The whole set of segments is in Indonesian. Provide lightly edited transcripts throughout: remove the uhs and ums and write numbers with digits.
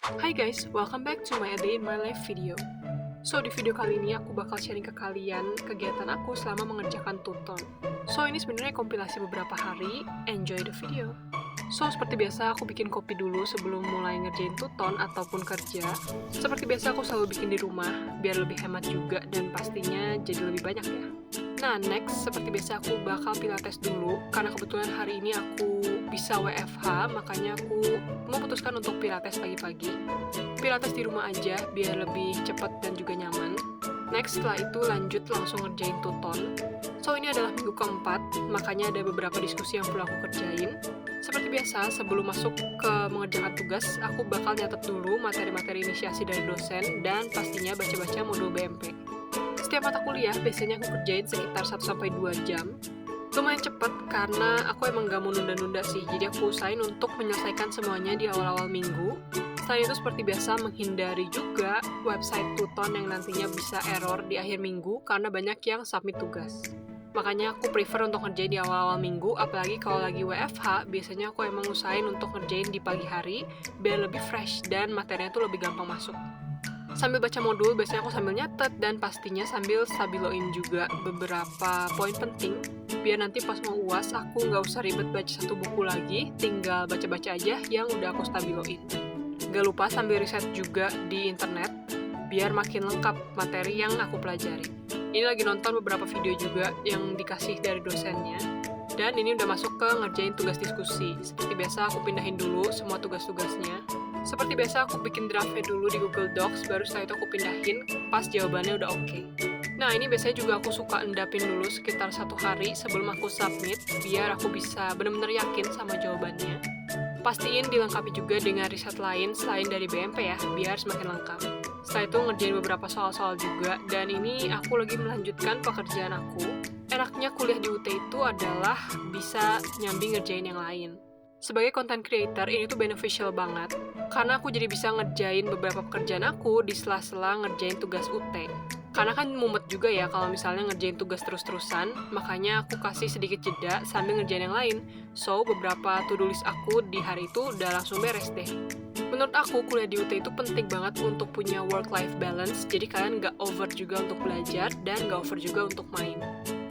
Hai guys, welcome back to my A Day in My Life video. So, di video kali ini aku bakal sharing ke kalian kegiatan aku selama mengerjakan tuton. So, ini sebenarnya kompilasi beberapa hari, enjoy the video. So, seperti biasa aku bikin kopi dulu sebelum mulai ngerjain tuton ataupun kerja. Seperti biasa aku selalu bikin di rumah, biar lebih hemat juga dan pastinya jadi lebih banyak ya. Nah, next, seperti biasa aku bakal pilates dulu, karena kebetulan hari ini aku bisa WFH, makanya aku memutuskan untuk pilates pagi-pagi. Pilates di rumah aja, biar lebih cepat dan juga nyaman. Next, setelah itu lanjut langsung ngerjain tuton. So, ini adalah minggu keempat, makanya ada beberapa diskusi yang perlu aku kerjain. Seperti biasa, sebelum masuk ke mengerjakan tugas, aku bakal nyatet dulu materi-materi inisiasi dari dosen, dan pastinya baca-baca modul BMP. Setiap mata kuliah, biasanya aku kerjain sekitar 1-2 jam. Lumayan cepet karena aku emang gak mau nunda-nunda sih, jadi aku usahain untuk menyelesaikan semuanya di awal-awal minggu. Selain itu seperti biasa menghindari juga website tuton yang nantinya bisa error di akhir minggu karena banyak yang submit tugas. Makanya aku prefer untuk ngerjain di awal-awal minggu, apalagi kalau lagi WFH, biasanya aku emang usahain untuk ngerjain di pagi hari biar lebih fresh dan materinya tuh lebih gampang masuk. Sambil baca modul, biasanya aku sambil nyatet dan pastinya sambil stabiloin juga beberapa poin penting biar nanti pas mau UAS aku nggak usah ribet baca satu buku lagi, tinggal baca-baca aja yang udah aku stabiloin. Gak lupa sambil riset juga di internet biar makin lengkap materi yang aku pelajari. Ini lagi nonton beberapa video juga yang dikasih dari dosennya. Dan ini udah masuk ke ngerjain tugas diskusi. Seperti biasa aku pindahin dulu semua tugas-tugasnya. Seperti biasa aku bikin draftnya dulu di Google Docs, baru setelah itu aku pindahin pas jawabannya udah oke. Nah, ini biasanya juga aku suka endapin dulu sekitar 1 hari sebelum aku submit, biar aku bisa benar-benar yakin sama jawabannya. Pastiin dilengkapi juga dengan riset lain selain dari BMP ya, biar semakin lengkap. Setelah itu ngerjain beberapa soal-soal juga, dan ini aku lagi melanjutkan pekerjaan aku. Enaknya kuliah di UT itu adalah bisa nyambi ngerjain yang lain. Sebagai content creator, ini tuh beneficial banget, karena aku jadi bisa ngerjain beberapa pekerjaan aku di sela-sela ngerjain tugas UT. Karena kan mumet juga ya kalau misalnya ngerjain tugas terus-terusan, makanya aku kasih sedikit jeda sambil ngerjain yang lain. So, beberapa to-do list aku di hari itu udah langsung beres deh. Menurut aku, kuliah di UT itu penting banget untuk punya work-life balance, jadi kalian gak over juga untuk belajar dan gak over juga untuk main.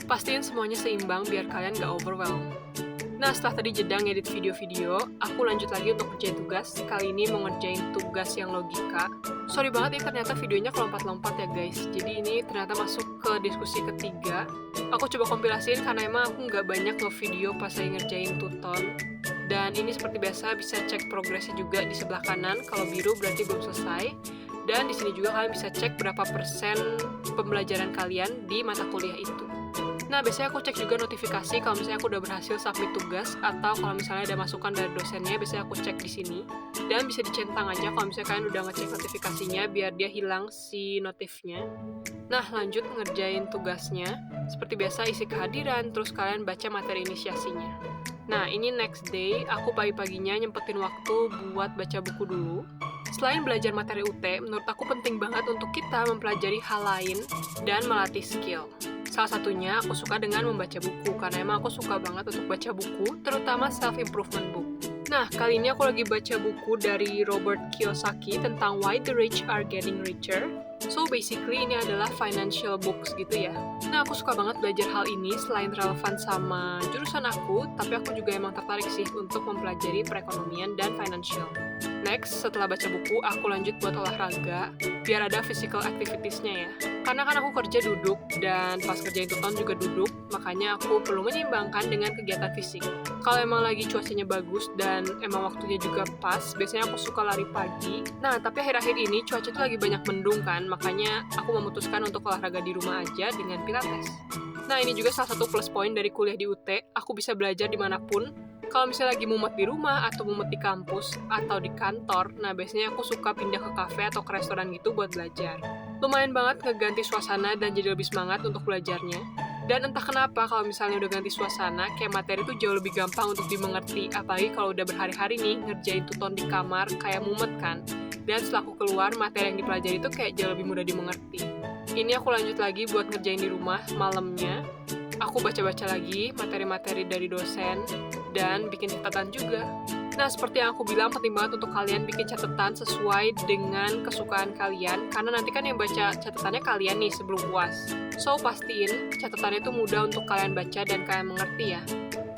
Pastiin semuanya seimbang biar kalian gak overwhelm. Nah, setelah tadi jeda ngedit video-video, aku lanjut lagi untuk ngerjain tugas. Kali ini mau ngerjain tugas yang logika. Sorry banget ini ternyata videonya kelompat-lompat ya guys. Jadi ini ternyata masuk ke diskusi ketiga. Aku coba kompilasiin karena emang aku nggak banyak nge-video pas lagi ngerjain tuton. Dan ini seperti biasa bisa cek progresnya juga di sebelah kanan. Kalau biru berarti belum selesai. Dan di sini juga kalian bisa cek berapa persen pembelajaran kalian di mata kuliah itu. Nah, biasanya aku cek juga notifikasi kalau misalnya aku udah berhasil submit tugas, atau kalau misalnya ada masukan dari dosennya, biasanya aku cek di sini. Dan bisa dicentang aja kalau misalnya kalian udah ngecek notifikasinya, biar dia hilang si notifnya. Nah, lanjut ngerjain tugasnya. Seperti biasa isi kehadiran, terus kalian baca materi inisiasinya. Nah, ini next day, aku pagi-paginya nyempetin waktu buat baca buku dulu. Selain belajar materi UT, menurut aku penting banget untuk kita mempelajari hal lain dan melatih skill. Salah satunya aku suka dengan membaca buku, karena emang aku suka banget untuk baca buku, terutama self-improvement book. Nah, kali ini aku lagi baca buku dari Robert Kiyosaki tentang Why the Rich Are Getting Richer. So, basically ini adalah financial books gitu ya. Nah, aku suka banget belajar hal ini selain relevan sama jurusan aku, tapi aku juga emang tertarik sih untuk mempelajari perekonomian dan financial. Next, setelah baca buku, aku lanjut buat olahraga, biar ada physical activities-nya ya. Karena kan aku kerja duduk, dan pas kerjain tuton juga duduk, makanya aku perlu menyeimbangkan dengan kegiatan fisik. Kalau emang lagi cuacanya bagus dan emang waktunya juga pas, biasanya aku suka lari pagi. Nah, tapi akhir-akhir ini cuaca tuh lagi banyak mendung kan, makanya aku memutuskan untuk olahraga di rumah aja dengan pilates. Nah, ini juga salah satu plus point dari kuliah di UT, aku bisa belajar dimanapun. Kalau misalnya lagi mumet di rumah, atau mumet di kampus, atau di kantor, nah biasanya aku suka pindah ke kafe atau ke restoran gitu buat belajar. Lumayan banget ngeganti suasana dan jadi lebih semangat untuk belajarnya. Dan entah kenapa kalau misalnya udah ganti suasana, kayak materi tuh jauh lebih gampang untuk dimengerti, apalagi kalau udah berhari-hari nih ngerjain tuton di kamar, kayak mumet kan. Dan setelah aku keluar, materi yang dipelajari itu kayak jauh lebih mudah dimengerti. Ini aku lanjut lagi buat ngerjain di rumah malamnya. Aku baca-baca lagi materi-materi dari dosen, dan bikin catatan juga. Nah, seperti yang aku bilang, penting banget untuk kalian bikin catatan sesuai dengan kesukaan kalian, karena nanti kan yang baca catatannya kalian nih sebelum UAS. So, pastiin catatannya itu mudah untuk kalian baca dan kalian mengerti ya.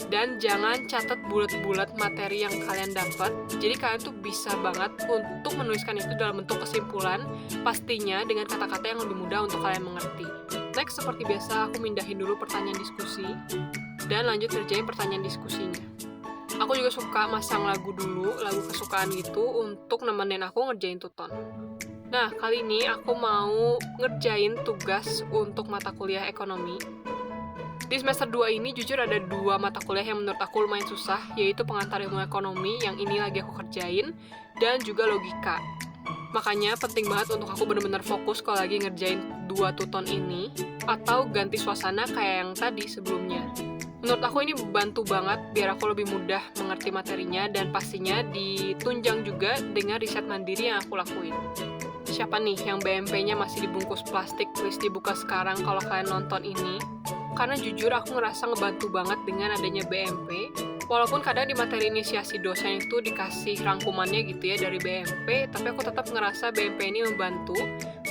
Dan jangan catat bulat-bulat materi yang kalian dapat, jadi kalian tuh bisa banget untuk menuliskan itu dalam bentuk kesimpulan, pastinya dengan kata-kata yang lebih mudah untuk kalian mengerti. Next, seperti biasa, aku mindahin dulu pertanyaan diskusi, dan lanjut kerjain pertanyaan diskusinya. Aku juga suka masang lagu dulu, lagu kesukaan gitu, untuk nemenin aku ngerjain tuton. Nah, kali ini aku mau ngerjain tugas untuk mata kuliah ekonomi. Di semester 2 ini jujur ada 2 mata kuliah yang menurut aku lumayan susah, yaitu pengantar ilmu ekonomi yang ini lagi aku kerjain, dan juga logika. Makanya penting banget untuk aku benar-benar fokus kalau lagi ngerjain 2 tuton ini, atau ganti suasana kayak yang tadi sebelumnya. Menurut aku ini bantu banget biar aku lebih mudah mengerti materinya dan pastinya ditunjang juga dengan riset mandiri yang aku lakuin. Siapa nih yang BMP-nya masih dibungkus plastik, please dibuka sekarang kalau kalian nonton ini. Karena jujur aku ngerasa ngebantu banget dengan adanya BMP. Walaupun kadang di materi inisiasi dosen itu dikasih rangkumannya gitu ya dari BMP, tapi aku tetap ngerasa BMP ini membantu,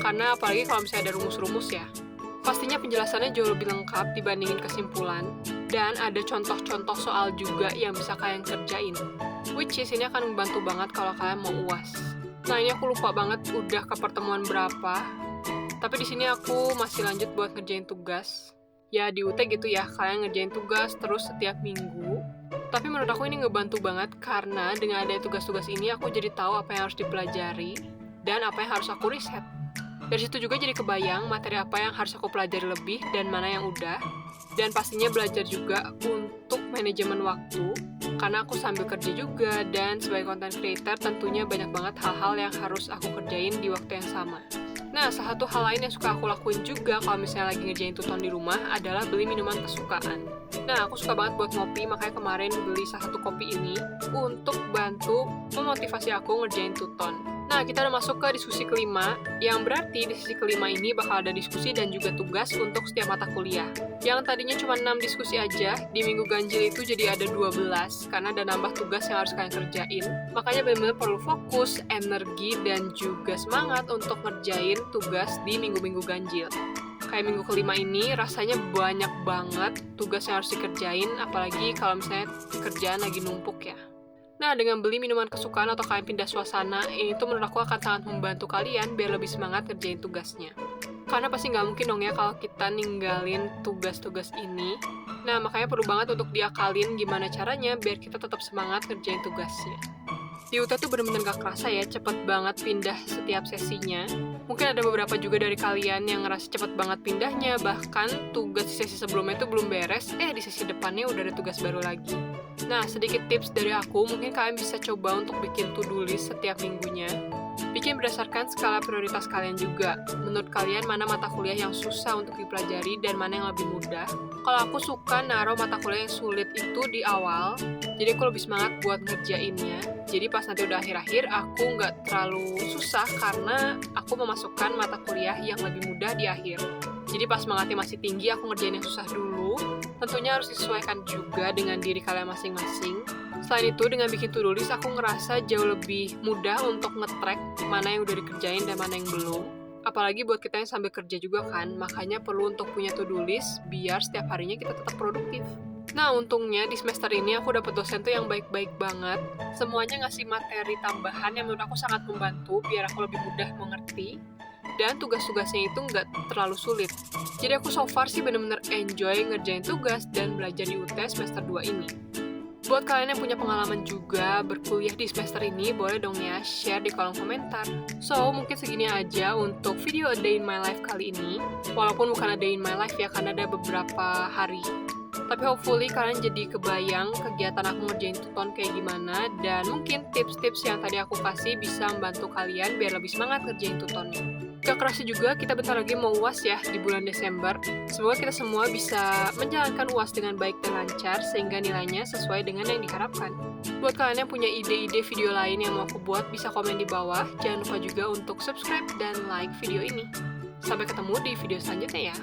karena apalagi kalau misalnya ada rumus-rumus ya. Pastinya penjelasannya jauh lebih lengkap dibandingin kesimpulan, dan ada contoh-contoh soal juga yang bisa kalian kerjain. Which is ini akan membantu banget kalau kalian mau UAS. Nah, ini aku lupa banget udah ke pertemuan berapa, tapi di sini aku masih lanjut buat ngerjain tugas. Ya di UT gitu ya, kalian ngerjain tugas terus setiap minggu. Tapi menurut aku ini ngebantu banget karena dengan adanya tugas-tugas ini aku jadi tahu apa yang harus dipelajari dan apa yang harus aku riset. Dari situ juga jadi kebayang materi apa yang harus aku pelajari lebih dan mana yang udah. Dan pastinya belajar juga untuk manajemen waktu, karena aku sambil kerja juga dan sebagai content creator tentunya banyak banget hal-hal yang harus aku kerjain di waktu yang sama. Nah, salah satu hal lain yang suka aku lakuin juga kalau misalnya lagi ngerjain tuton di rumah adalah beli minuman kesukaan. Nah, aku suka banget buat ngopi, makanya kemarin beli salah satu kopi ini untuk bantu memotivasi aku ngerjain tuton. Nah, kita udah masuk ke diskusi kelima, yang berarti di sesi kelima ini bakal ada diskusi dan juga tugas untuk setiap mata kuliah. Yang tadinya cuma 6 diskusi aja, di minggu ganjil itu jadi ada 12, karena ada nambah tugas yang harus kalian kerjain. Makanya benar-benar perlu fokus, energi, dan juga semangat untuk ngerjain tugas di minggu-minggu ganjil. Kayak minggu kelima ini rasanya banyak banget tugas yang harus dikerjain, apalagi kalau misalnya kerjaan lagi numpuk ya. Nah, dengan beli minuman kesukaan atau kalian pindah suasana, ini tuh menurut aku akan sangat membantu kalian biar lebih semangat ngerjain tugasnya. Karena pasti nggak mungkin dong ya kalau kita ninggalin tugas-tugas ini. Nah, makanya perlu banget untuk diakalin gimana caranya biar kita tetap semangat ngerjain tugasnya. Di UT tuh bener-bener gak kerasa ya, cepet banget pindah setiap sesinya. Mungkin ada beberapa juga dari kalian yang ngerasa cepet banget pindahnya, bahkan tugas di sesi sebelumnya itu belum beres, di sesi depannya udah ada tugas baru lagi. Nah, sedikit tips dari aku, mungkin kalian bisa coba untuk bikin to-do list setiap minggunya. Bikin berdasarkan skala prioritas kalian juga. Menurut kalian mana mata kuliah yang susah untuk dipelajari dan mana yang lebih mudah? Kalau aku suka naruh mata kuliah yang sulit itu di awal, jadi aku lebih semangat buat ngerjainnya. Jadi pas nanti udah akhir-akhir, aku nggak terlalu susah karena aku memasukkan mata kuliah yang lebih mudah di akhir. Jadi pas semangatnya masih tinggi, aku ngerjain yang susah dulu. Tentunya harus disesuaikan juga dengan diri kalian masing-masing. Selain itu, dengan bikin to-do list, aku ngerasa jauh lebih mudah untuk nge-track mana yang udah dikerjain dan mana yang belum. Apalagi buat kita yang sambil kerja juga kan, makanya perlu untuk punya to-do list biar setiap harinya kita tetap produktif. Nah, untungnya di semester ini aku dapet dosen tuh yang baik-baik banget. Semuanya ngasih materi tambahan yang menurut aku sangat membantu biar aku lebih mudah mengerti. Dan tugas-tugasnya itu nggak terlalu sulit. Jadi aku so far sih bener-bener enjoy ngerjain tugas dan belajar di UT semester 2 ini. Buat kalian yang punya pengalaman juga berkuliah di semester ini, boleh dong ya share di kolom komentar. So, mungkin segini aja untuk video A Day in My Life kali ini. Walaupun bukan A Day in My Life ya, karena ada beberapa hari. Tapi hopefully kalian jadi kebayang kegiatan aku ngerjain tuton kayak gimana, dan mungkin tips-tips yang tadi aku kasih bisa membantu kalian biar lebih semangat ngerjain tutonnya. Gak kerasa juga kita bentar lagi mau UAS ya di bulan Desember. Semoga kita semua bisa menjalankan UAS dengan baik dan lancar sehingga nilainya sesuai dengan yang diharapkan. Buat kalian yang punya ide-ide video lain yang mau aku buat bisa komen di bawah. Jangan lupa juga untuk subscribe dan like video ini. Sampai ketemu di video selanjutnya ya.